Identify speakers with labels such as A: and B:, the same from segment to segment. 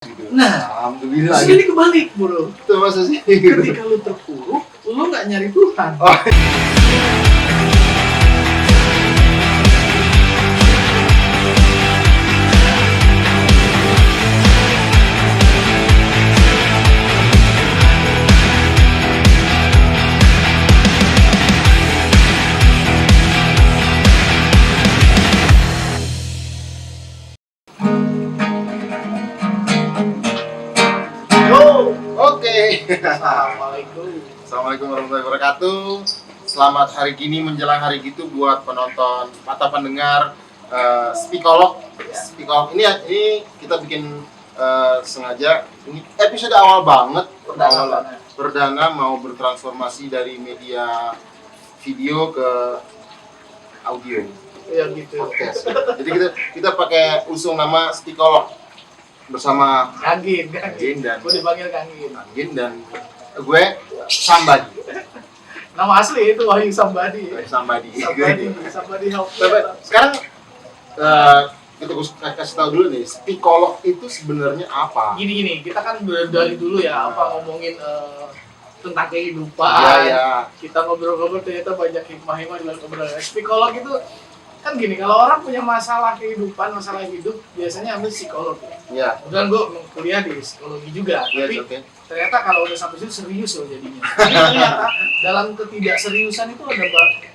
A: Gitu.
B: Nah,
A: alhamdulillah.
B: Ini kebalik, bro.
A: Itu masa sih?
B: Ketika lu terpuruk, lu nggak nyari Tuhan.
A: Oh. Assalamualaikum warahmatullahi wabarakatuh. Selamat hari gini menjelang hari gitu buat penonton mata pendengar Speakolog. Speakolog ini kita bikin sengaja. Ini episode awal banget, perdana mau bertransformasi dari media video ke audio.
B: Ya gitu.
A: Podcast. Jadi kita pakai usung nama Speakolog bersama
B: Gangin
A: dan
B: gue dipanggil Gangin
A: dan gue Sambadi.
B: Nama asli itu Wahyu Sambadi help.
A: Sekarang kita kasih tahu dulu nih, Speakolog itu sebenarnya apa?
B: Gini, kita kan dari dulu ya ngomongin tentang kehidupan.
A: Iya.
B: Kita ngobrol-ngobrol ternyata banyak hikmah-hikmah di dalam obrolan. Speakolog itu kan gini, kalau orang punya masalah kehidupan, masalah hidup, biasanya ambil psikolog ya.
A: Iya.
B: Kemudian gue kuliah di psikologi juga, tapi ternyata kalau udah sampai situ serius loh jadinya. Jadi ternyata dalam ketidakseriusan itu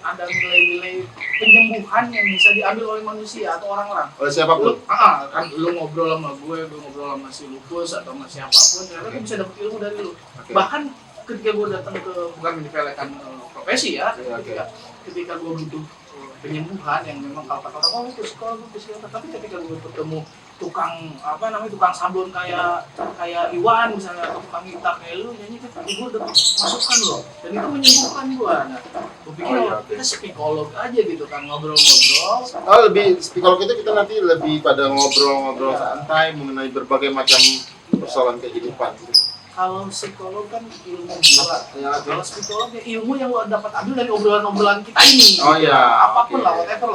B: ada nilai-nilai penyembuhan yang bisa diambil oleh manusia atau orang-orang.
A: Oleh siapapun?
B: Kan lu ngobrol sama gue ngobrol sama si Lupus atau sama siapapun, ternyata gue bisa dapet ilmu dari lu.
A: Okay.
B: Bahkan ketika gue datang ke, bukan menyepelekan profesi ya, ketika gue butuh penyembuhan yang memang kalau kata orang itu psikolog, tapi ketika gue bertemu tukang sablon kayak Iwan misalnya, atau tukang gitar kayak lu nyanyi, kan gue udah masukkan loh, dan itu menyembuhkan gue. Nah, gue pikir kita psikolog aja gitu kan, ngobrol-ngobrol.
A: Lebih psikolog itu kita nanti lebih pada ngobrol-ngobrol santai mengenai berbagai macam persoalan kehidupan gitu.
B: Kalau psikolog kan ilmu jiwa, kalau psikolog ya ilmu yang lo dapat ambil dari obrolan-obrolan kita ini.
A: Oh iya.
B: Apapun lah, whatever.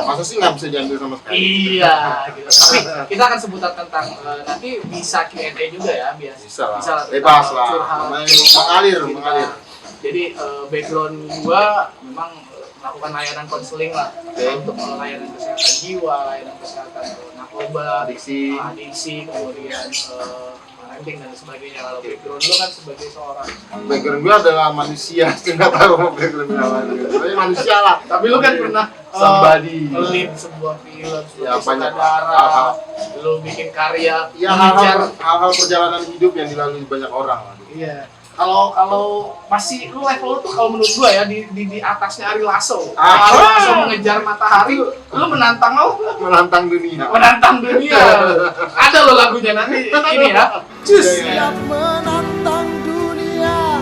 A: Masa sih nggak bisa diambil sama sekali?
B: Iya, gitu. Tapi kita akan sebutan tentang nanti bisa Q&A juga ya,
A: bisa lah.
B: Bebas
A: lah. Mengalir.
B: Jadi background gua memang melakukan layanan konseling lah, untuk layanan kesehatan jiwa, layanan kesehatan narkoba, adiksi, kemudian parenting dan sebagainya. Kalau background lu kan sebagai seorang,
A: background gue adalah manusia, nggak tahu background apa, manusia lah.
B: Tapi lu kan pernah lead sebuah film,
A: banyak
B: darah, lu bikin karya,
A: hal-hal perjalanan hidup yang dilalui banyak orang lah.
B: Iya. Kalau masih lu level lu tuh kalau menurut gua ya di atasnya Ari Lasso. Ari Lasso mengejar matahari, lu menantang dunia. Ada lo lagunya nanti ini ya. Cus.
C: Siap menantang dunia.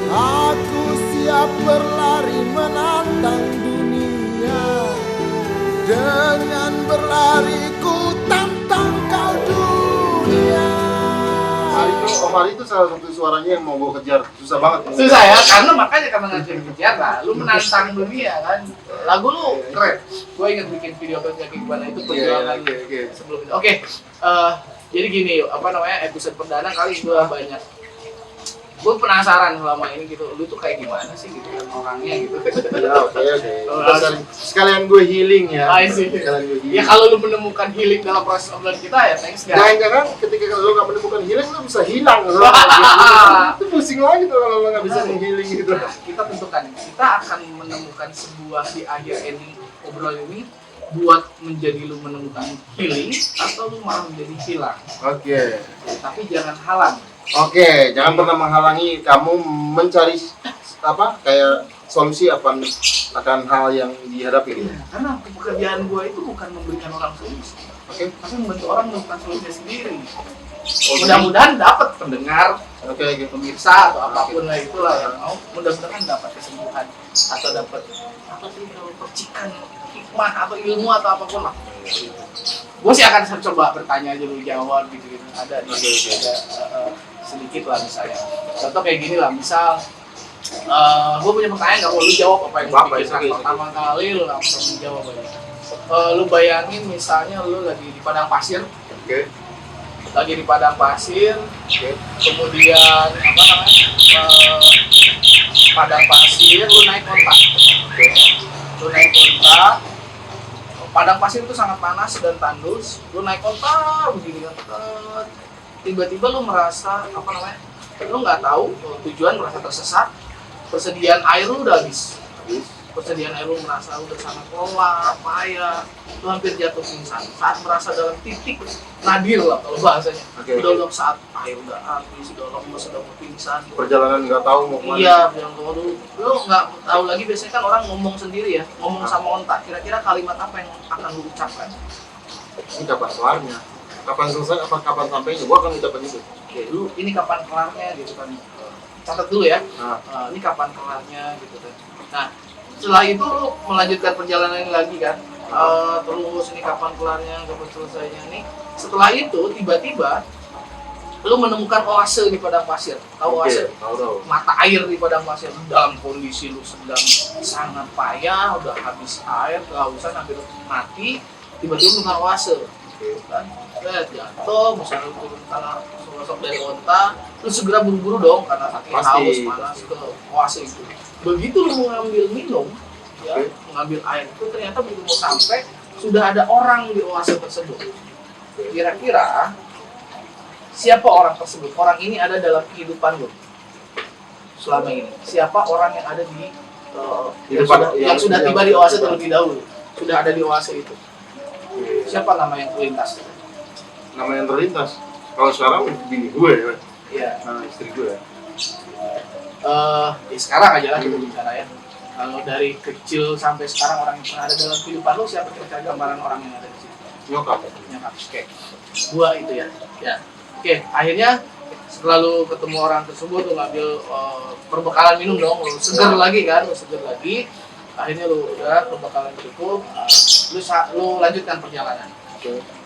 C: Aku siap berlari menantang dunia. Dengan berlari ku tantang kau dunia.
A: Om Ari itu salah satu suaranya yang mau gue kejar, susah banget.
B: Susah ya, karena nggak kejar lah. Lu menantang dunia kan. Lagu lu keren. Gue inget bikin video kayak gimana itu perjuangan sebelum itu. Oke, jadi gini, episode perdana kali gue banyak. Gue penasaran selama ini gitu, lu tuh kayak gimana sih gitu kan orangnya gitu.
A: Ya, oke. Sekalian gue healing ya.
B: Ya kalau lu menemukan healing dalam proses obrolan kita ya thanks guys.
A: Jangan ketika lu nggak menemukan healing lu bisa hilang. Itu pusing lagi tuh kalau lu nggak bisa menghealing gitu.
B: Nah, kita tentukan, kita akan menemukan sebuah di akhir ending obrolan ini buat menjadi lu menemukan healing atau lu malah menjadi hilang.
A: Oke.
B: Tapi jangan halang.
A: Oke, jangan pernah menghalangi kamu mencari kayak solusi akan hal yang dihadapi.
B: Karena pekerjaan gua itu bukan memberikan orang solusi, tapi membantu orang menemukan solusinya sendiri. Mudah-mudahan dapat pendengar, pemirsa atau apapun lah itulah yang mau, mudah-mudahan dapat kesembuhan atau dapat kalau percikan hikmah atau ilmu atau apapun lah. Gue sih akan coba bertanya aja lu jawab gitu. Ada sedikit lah misalnya. Contoh kayak gini lah, misal gue punya pertanyaan nggak mau lu jawab apa yang gue pikiran pertama kali lu langsung menjawab aja. Lu bayangin misalnya lu lagi di padang pasir,
A: Oke.
B: Lagi di padang pasir,
A: Oke.
B: kemudian padang pasir, lu naik onta.
A: Oke.
B: Lu naik onta, padang pasir itu sangat panas dan tandus. Lu naik onta begini kan, tiba-tiba lu merasa lu nggak tahu tujuan, merasa tersesat, persediaan air lu udah habis. Persediaan air lu merasa udah sangat lelah, payah, lu hampir jatuh pingsan. Saat merasa dalam titik nadir lah kalau bahasanya.
A: Oke.
B: Udah dalam saat air udah habis, udah lemes, udah mau pingsan.
A: Perjalanan nggak tahu mau kemana.
B: Iya, bilang ke dulu. Lu nggak tahu lagi, biasanya kan orang ngomong sendiri ya, ngomong sama onta. Kira-kira kalimat apa yang akan lu ucapkan?
A: Ini kapan kelarnya? Kapan selesai? Kapan sampainya? Gua akan ucapin itu.
B: Oke, lu ini kapan kelarnya gitu kan? Catat dulu ya.
A: Nah,
B: Ini kapan kelarnya gitu kan. Nah, setelah itu lu melanjutkan perjalanan ini lagi kan. Terus ini kapan kelarnya, kapan selesainya nih. Setelah itu tiba-tiba lu menemukan oase di padang pasir. Tahu oase?
A: Tahu.
B: Mata air di padang pasir. Dalam kondisi lu sedang sangat payah, udah habis air, kehausan, hampir mati, tiba-tiba menemukan oase. Kan? Jatuh, misalnya lu turun tanah sosok dari onta, lu segera buru-buru dong karena saking
A: Pasti.
B: haus, panas ke oase itu. Begitu lu mengambil minum, ya, mengambil air itu ternyata begitu mau sampai sudah ada orang di oase tersebut. Kira-kira siapa orang tersebut? Orang ini ada dalam kehidupan lu selama ini. Siapa orang yang ada di yang sudah tiba di oase terlebih dahulu, sudah ada di oase itu? Siapa nama yang terlintas?
A: Nama yang terlintas. Kalau sekarang bini gue ya.
B: Iya.
A: Nah, istri gue ya.
B: Ya sekarang aja lah kita bicara ya. Kalau dari kecil sampai sekarang orang yang pernah ada dalam kehidupan lo, siapa kira-kira gambaran orang yang ada di situ?
A: Nyokap.
B: Nyokap. Oke. Gua itu ya. Ya. Oke. Akhirnya setelah lu ketemu orang tersebut, lu ngambil perbekalan minum dong, lu seger lagi kan, lu seger lagi. Akhirnya lu udah perbekalan cukup, lu lanjutkan perjalanan.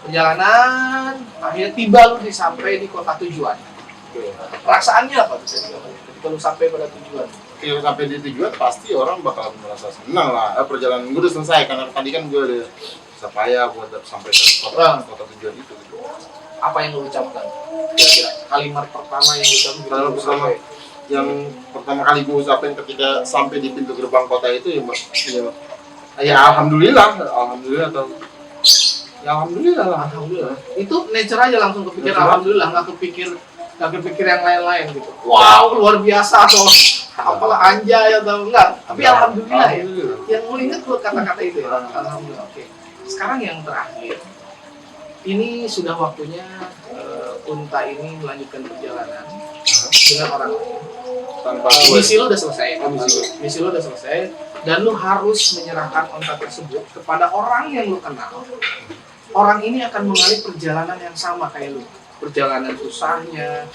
B: Perjalanan, akhirnya tiba lu sampai di kota tujuan. Perasaannya apa tuh ketika lu sampai pada tujuan?
A: Ketika sampai di tujuan pasti orang bakal merasa senang lah. Perjalanan gue udah selesai karena tadi kan gue udah susah payah buat sampai ke kota tujuan itu. Gitu.
B: Apa yang lu ucapkan? Kira-kira kalimat pertama yang lu ucapkan?
A: Kalimat pertama yang pertama kali gue ucapin ketika sampai di pintu gerbang kota itu ya alhamdulillah atau ya alhamdulillah lah.
B: Alhamdulillah. Itu nature aja langsung kepikir alhamdulillah, nggak kepikir yang lain-lain gitu.
A: Wow,
B: luar biasa atau apalah anjay atau enggak. Tapi alhamdulillah ya. Yang lu ingat lu kata-kata itu ya. Alhamdulillah. Oke. Sekarang yang terakhir. Ini sudah waktunya unta ini melanjutkan perjalanan dengan orang lain. Misi lu udah selesai. Misi lu udah selesai dan lu harus menyerahkan unta tersebut kepada orang yang lu kenal. Orang ini akan mengalami perjalanan yang sama kayak lu. Perjalanan susahnya,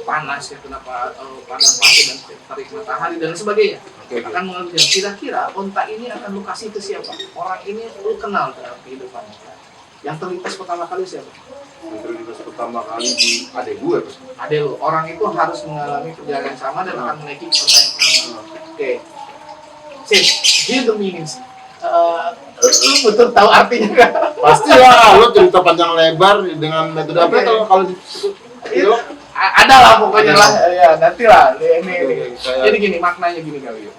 B: panas ya, kenapa padang pasir dan terik matahari dan sebagainya. Akan mengalami perjalanan. Kira-kira unta ini akan lu kasih ke siapa? Orang ini lu kenal dalam kehidupan. Yang terlintas pertama kali siapa?
A: Yang terlintas pertama kali di adek gue.
B: Adek lu. Orang itu harus mengalami perjalanan yang sama dan akan menaiki kota yang sama. Oke. Sip. Here the meanings. Lu betul tahu artinya kan?
A: Pasti lah, lo cerita panjang lebar dengan metode apa kalau
B: itu ada lah pokoknya lah ya nanti lah ini. Jadi gini maknanya gini kali ya.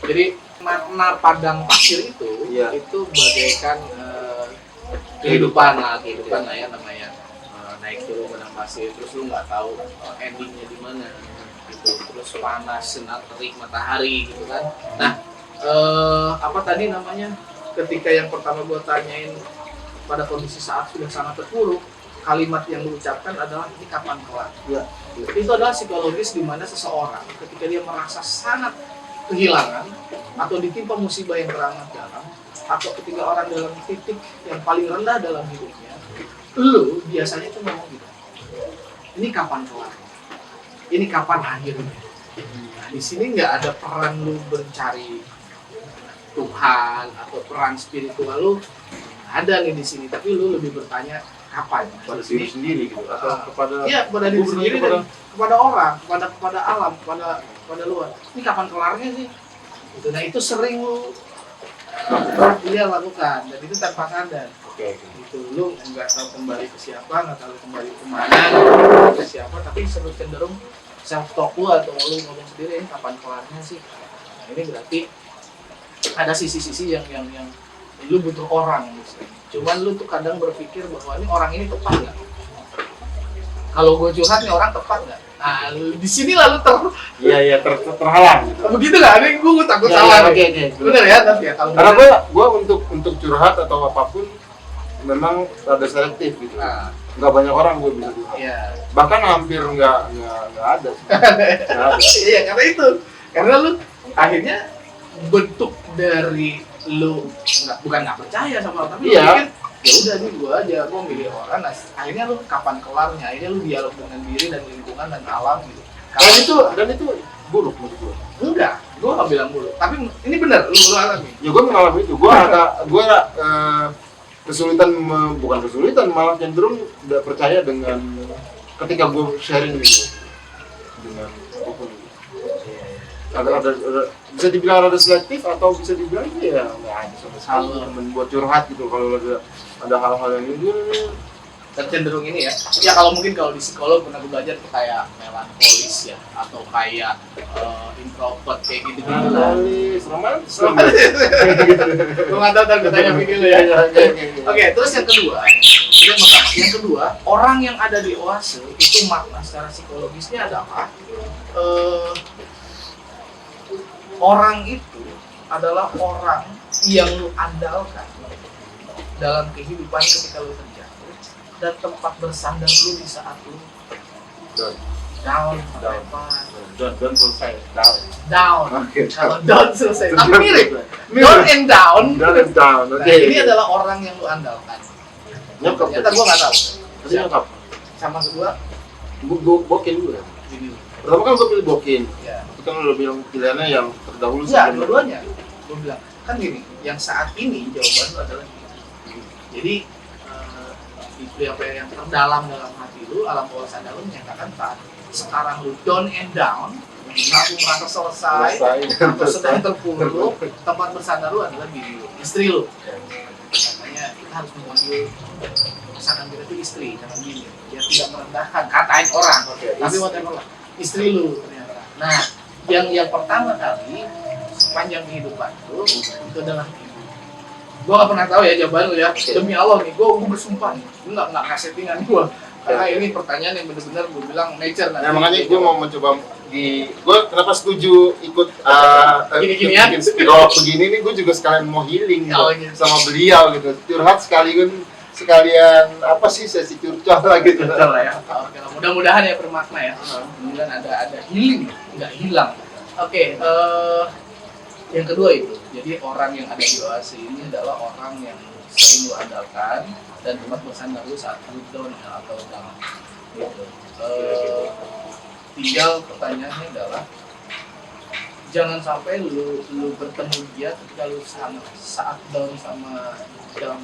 B: Jadi makna padang pasir itu bagaikan kehidupan lah ya namanya. Naik turun padang pasir terus lu nggak tahu endingnya di mana gitu. Terus panas sinar terik matahari gitu kan. Nah apa tadi namanya? Ketika yang pertama gue tanyain pada kondisi saat sudah sangat terpuruk, kalimat yang diucapkan adalah ini kapan kelar.
A: Ya.
B: Itu adalah psikologis di mana seseorang ketika dia merasa sangat kehilangan atau ditimpa musibah yang teramat dalam atau ketika orang dalam titik yang paling rendah dalam hidupnya, lu biasanya tuh ngomong gitu. Ini kapan kelar? Ini kapan akhirnya? Nah, di sini nggak ada peran lu mencari Tuhan atau peran spiritual lu ada nih di sini, tapi lu lebih bertanya kapan?
A: Pada diri sendiri gitu atau kepada
B: kepada diri sendiri dan kepada orang, kepada alam, kepada luar. Ini kapan kelarnya sih? Gitu. Nah itu sering lu lakukan dan itu tanpa sadar.
A: Oke.
B: gitu. Lu nggak tahu kembali ke siapa, nggak tahu kembali kemana, nggak tahu ke siapa, tapi selalu cenderung self talk lu atau lu ngomong sendiri kapan kelarnya sih. Nah, ini berarti ada sisi-sisi yang lu butuh orang gitu. Cuman lu tuh kadang berpikir bahwa ini orang ini tepat nggak? Kalau gue curhat nih orang tepat nggak? Nah, di sini lalu
A: terhalang gitu.
B: begitu nggak? Ini gue takut
A: Ya,
B: salah.
A: oke.
B: Bener ya nanti ya kalau
A: Karena gue untuk curhat atau apapun memang rada selektif gitu.
B: Nah,
A: Nggak banyak orang gue bisa curhat.
B: iya.
A: Bahkan hampir nggak ada sih. Nggak ada.
B: Iya karena itu, karena lu akhirnya bentuk dari lu bukan nggak percaya sama orang, tapi lu
A: Iya.
B: pikir ya udah nih gua aja, gua milih orang. Nah, akhirnya lu kapan kelarnya? Akhirnya lu dialog dengan diri dan lingkungan dan alam gitu.
A: Dan itu buruk menurut gue.
B: Enggak, gua nggak bilang buruk, tapi ini benar lu alami.
A: Ya gue mengalami itu. Gue kesulitan, bukan kesulitan, malah cenderung tidak percaya dengan ketika gue sharing gitu dengan apapun. Ada bisa dibilang ada selektif atau bisa dibilang ya nggak ada sama sekali membuat curhat gitu kalau ada hal-hal yang ini
B: Cenderung ini ya. Ya kalau mungkin kalau di psikolog pernah gue belajar tuh kayak melankolis ya, atau kayak introvert kayak gitu gitu lah.
A: romantis.
B: Gue nggak tahu gue tanya pikir lu ya. Oke, terus yang kedua, yang pertama, yang kedua, orang yang ada di oase itu makna secara psikologisnya adalah orang itu adalah orang yang lu andalkan dalam kehidupan ketika lu terjatuh, dan tempat bersandar lu di saat lu down.
A: Don't selesai.
B: Down.
A: Oke.
B: Kalau down selesai, tapi mirip. Down and down.
A: Down.
B: Nah, ini adalah orang yang lu andalkan.
A: Nyokap.
B: Ternyata gua nggak tahu.
A: Tadi nyokap.
B: Sama kedua,
A: Bokin dulu ya.
B: ini.
A: Pertama kan gue pilih Bokin.
B: Ya.
A: Itu kan lo bilang pilihannya yang terdahulu
B: Enggak,
A: sebelum-
B: dua-duanya. Gue bilang, kan gini, yang saat ini jawaban lu adalah gini. Jadi itu apa yang terdalam dalam hati lu, alam bawah sadar lu menyatakan saat sekarang lu down and down, aku merasa selesai, atau sedang terpuruk, tempat bersandar lu adalah diri lu, istri lu. Makanya kita harus memanggil pasangan kita itu istri, jangan gini, biar tidak merendahkan, katain orang, tapi whatever lah, istri lu ternyata. Nah, yang pertama kali sepanjang kehidupan lu itu adalah ibu. Gue gak pernah tahu ya jawaban lu ya, demi Allah nih, gue bersumpah nih, gue gak settingan gue, karena ini pertanyaan yang benar-benar gue bilang nature.
A: Nah, makanya gue mau mencoba gue kenapa setuju ikut
B: Gini-ginian.
A: bikin psikolog begini nih, gue juga sekalian mau healing
B: Oh,
A: gitu,
B: gitu.
A: sama beliau gitu, curhat sekalian apa sih sesi curcol lah gitu.
B: Betul lah ya. Oke, mudah-mudahan ya bermakna ya. Mudah-mudahan ada healing, nggak hilang. Oke, yang kedua itu, jadi orang yang ada di oase ini adalah orang yang sering lu andalkan dan tempat bersandar lu saat lu down atau down. Gitu. Tinggal pertanyaannya adalah jangan sampai lu bertemu dia ketika lu saat down sama down.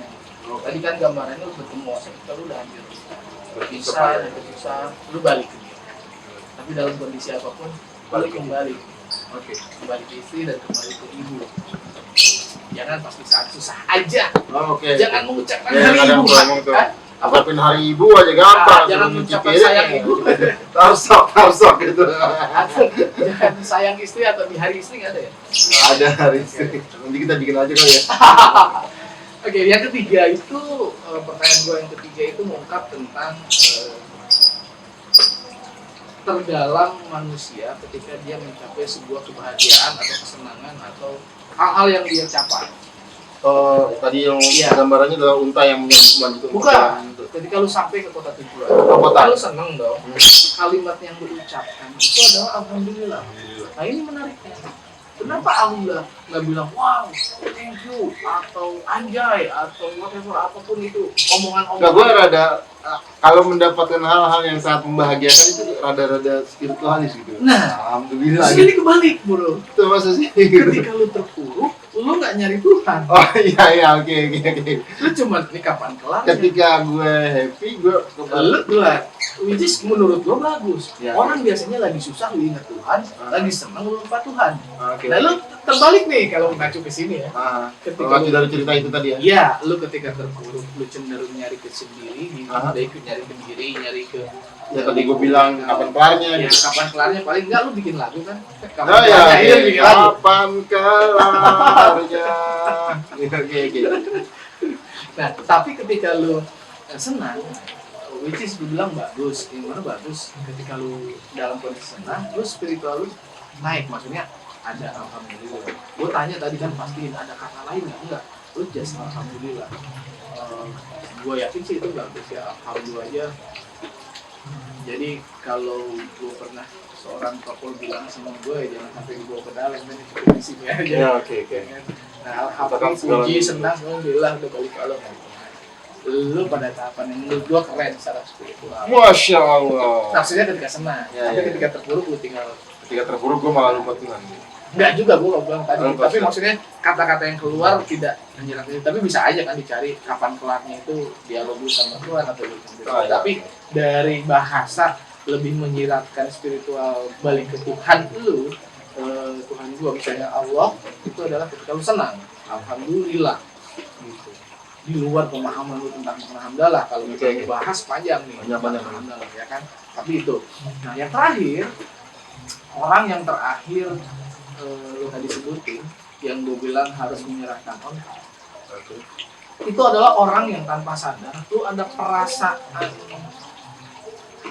B: Tadi kan gambarannya lu bertemu oase ketika lu udah hampir susah, lu balik ke dia. Tapi dalam kondisi apapun, balik kembali.
A: Oke.
B: Kembali ke istri dan kembali ke ibu. Jangan pas di saat susah aja.
A: Oh, oke.
B: Jangan mengucapkan
A: Ya,
B: hari
A: kadang
B: ibu.
A: gua ngomong tuh.
B: Kan?
A: Ucapin hari ibu aja gampang.
B: Jangan
A: suruh nyuci
B: mengucapkan
A: piring,
B: sayang ibu.
A: Tarsok gitu.
B: Jangan sayang istri atau di hari istri nggak ada ya?
A: Nggak ada hari ini. Nanti kita bikin aja kali ya.
B: Oke, yang ketiga itu pertanyaan gue yang ketiga itu mengungkap tentang terdalam manusia ketika dia mencapai sebuah kebahagiaan atau kesenangan atau hal-hal yang dia capai.
A: Tadi yang
B: Iya.
A: gambarannya adalah unta yang melanjutkan
B: Bukan.
A: perjalanan itu.
B: Ketika lu sampai ke kota tujuan,
A: Kota.
B: lu seneng dong. Kalimat yang lu ucapkan itu adalah alhamdulillah. Nah ini menariknya. Kenapa Allah nggak bilang wow, thank you atau anjay atau whatever apapun itu
A: Nggak, gue
B: omongan-omongan.
A: rada kalau mendapatkan hal-hal yang sangat membahagiakan itu rada-rada spiritualis gitu.
B: Nah,
A: Alhamdulillah.
B: di sini kebalik bro.
A: Itu masa sih?
B: Ketika lu terpuruk, lu nggak nyari Tuhan.
A: Oh iya oke.
B: Lu cuma ini kapan kelar?
A: Ketika gue happy, gue
B: Lu kelar. Which is menurut gua bagus.
A: Ya.
B: Orang biasanya lagi susah lu ingat Tuhan, lagi senang lu lupa Tuhan.
A: Oke.
B: Nah lu terbalik nih kalau mengacu ke sini ya.
A: Ketika dari cerita itu tadi ya.
B: Iya, lu ketika terpuruk, lu cenderung nyari ke sendiri, udah ikut nyari ke diri, nyari ke.
A: Ya tadi gue bilang kapan kelarnya.
B: Ya kapan kelarnya, paling enggak lu bikin lagu kan? Kapan
A: Oh ya,
B: kelarnya, bikin lagu.
A: kapan kelarnya. Oke.
B: Nah, tapi ketika lu senang, which is lu bilang bagus, gimana bagus? Ketika lu dalam kondisi senang, lu spiritual lu naik, maksudnya ada alhamdulillah. Gue tanya tadi kan pastiin ada kata lain nggak? Enggak, lu just alhamdulillah. Gue yakin sih itu bagus ya, alhamdulillah aja. Jadi kalau gue pernah seorang tokoh bilang sama gue jangan sampai dibawa ke dalam, dan itu di sini aja.
A: Ya, oke.
B: Nah, alhamdulillah, puji, senang, alhamdulillah udah balik kalau lu pada tahapan yang menurut gue keren secara spiritual.
A: Masya Allah.
B: Maksudnya ketika senang, tapi ketika terpuruk lu tinggal.
A: Ketika terpuruk gue malah lupa Tuhan.
B: Enggak juga gue bilang tadi, tapi
A: pasti.
B: maksudnya kata-kata yang keluar tidak menyerang itu, tapi bisa aja kan dicari kapan kelarnya itu dialog lu sama Tuhan atau gitu. Tapi dari bahasa lebih menyiratkan spiritual balik ke Tuhan lu, Tuhan gua misalnya Allah itu adalah ketika lu senang, alhamdulillah gitu. Di luar pemahaman lu tentang makna hamdalah, kalau kita bahas panjang nih
A: Banyak.
B: hamdalah ya kan. Tapi itu. Nah, yang terakhir, orang yang terakhir lu tadi sebutin yang gue bilang harus menyerahkan ontak, itu adalah orang yang tanpa sadar tuh ada perasaan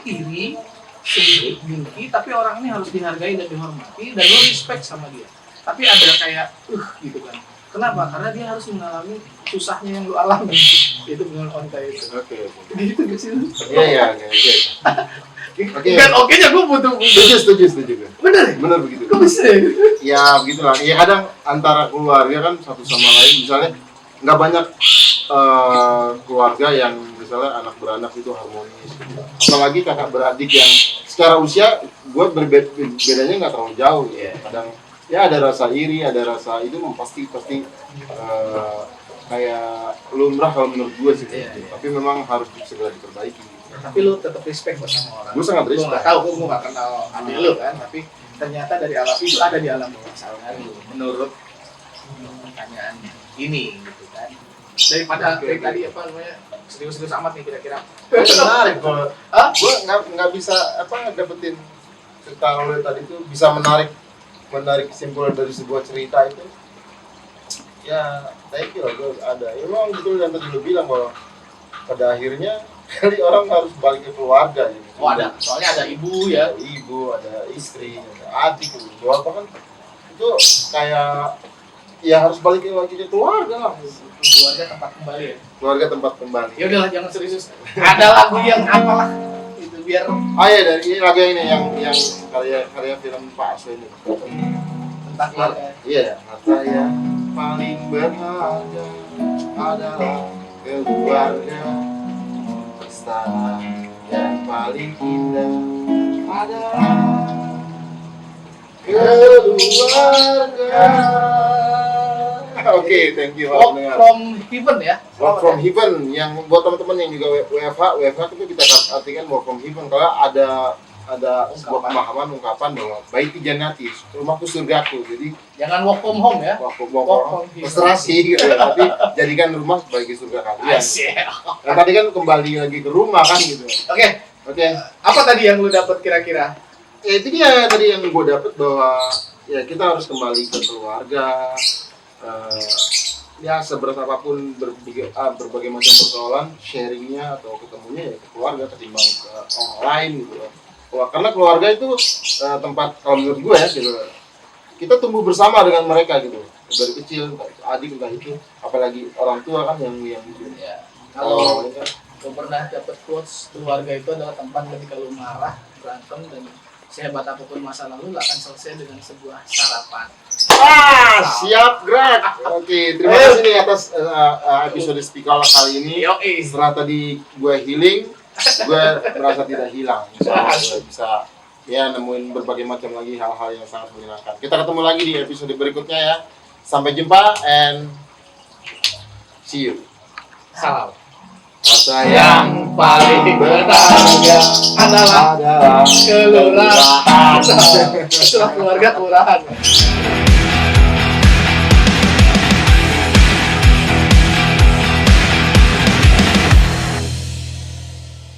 B: iri, sedikit dengki, tapi orang ini harus dihargai dan dihormati dan lo respect sama dia. Tapi ada kayak gitu kan. Kenapa? Karena dia harus mengalami susahnya yang lu alami. Itu dengan ontak itu.
A: Oke.
B: Gitu di sini.
A: Iya, oke.
B: Dan oke-nya gue butuh.
A: Setuju. Bener begitu.
B: Kok bisa?
A: Ya begitulah. Ya kadang antara keluarga kan satu sama lain, misalnya nggak banyak keluarga yang misalnya anak beranak itu harmonis. Apalagi kakak beradik yang secara usia gue bedanya nggak terlalu jauh. Ya. Kadang ya ada rasa iri, ada rasa itu pasti kayak lumrah kalau menurut gue sih. Tapi memang harus segera diperbaiki.
B: Tapi lu tetap respect sama orang.
A: Gue sangat respect.
B: Gue nggak tahu, gue nggak kenal adik lu kan, tapi ternyata dari alam itu ada di alam bawah sadar lu menurut pertanyaan ini gitu kan. Daripada dari tadi apa namanya serius-serius amat nih kira-kira.
A: Menarik kalau gue nggak bisa dapetin cerita lo tadi itu bisa menarik kesimpulan dari sebuah cerita itu. Ya, thank you lah, gue ada. Ya memang betul yang tadi lo bilang bahwa pada akhirnya kali orang harus balik ke keluarga gitu.
B: Oh ada, soalnya ada ibu ya.
A: Ada ibu, ada istri, ada adik, apa kan itu kayak ya harus balik lagi ke keluarga lah.
B: Keluarga tempat kembali ya.
A: Keluarga tempat kembali.
B: Ya udahlah jangan serius. Ada lagu yang apalah itu biar.
A: Ya dari ini lagu yang ini yang karya film Pak Arso ini.
B: Tentang keluarga.
A: Iya, harta yang paling berharga adalah keluarga. Yang paling indah adalah keluarga. Oke, thank you.
B: Walk from heaven ya.
A: Walk from heaven yang buat teman-teman yang juga WFH itu kita artikan walk from heaven kalau ada sebuah pemahaman ungkapan bahwa baiti jannati, rumahku surgaku. Jadi
B: jangan walk from home ya.
A: Walk from frustrasi gitu ya. Tapi jadikan rumah sebagai surga kalian. Nah, tadi kan kembali lagi ke rumah kan gitu.
B: Oke. Apa tadi yang lu dapat kira-kira?
A: Ya itu dia tadi yang gue dapat bahwa ya kita harus kembali ke keluarga. Ya seberat apapun berbagai macam persoalan, sharingnya atau ketemunya ya ke keluarga ketimbang ke orang lain gitu. Karena keluarga itu tempat kalau menurut gue ya gitu. Kita tumbuh bersama dengan mereka gitu dari kecil, adik entah itu, apalagi orang tua kan yang gitu.
B: Ya. Kalau lu pernah dapat quotes keluarga itu adalah tempat ketika lu marah, berantem dan sehebat apapun masa lalu gak akan selesai dengan sebuah sarapan.
A: Siap Greg. Oke, terima kasih nih atas episode Speaker kali ini. Setelah tadi gue healing, gue merasa tidak hilang. Gue bisa ya nemuin berbagai macam lagi hal-hal yang sangat menyenangkan. Kita ketemu lagi di episode berikutnya ya. Sampai jumpa and see you.
B: Salam.
A: Harta
B: Yang paling berharga adalah kelurahan. Setelah keluarga kelurahan.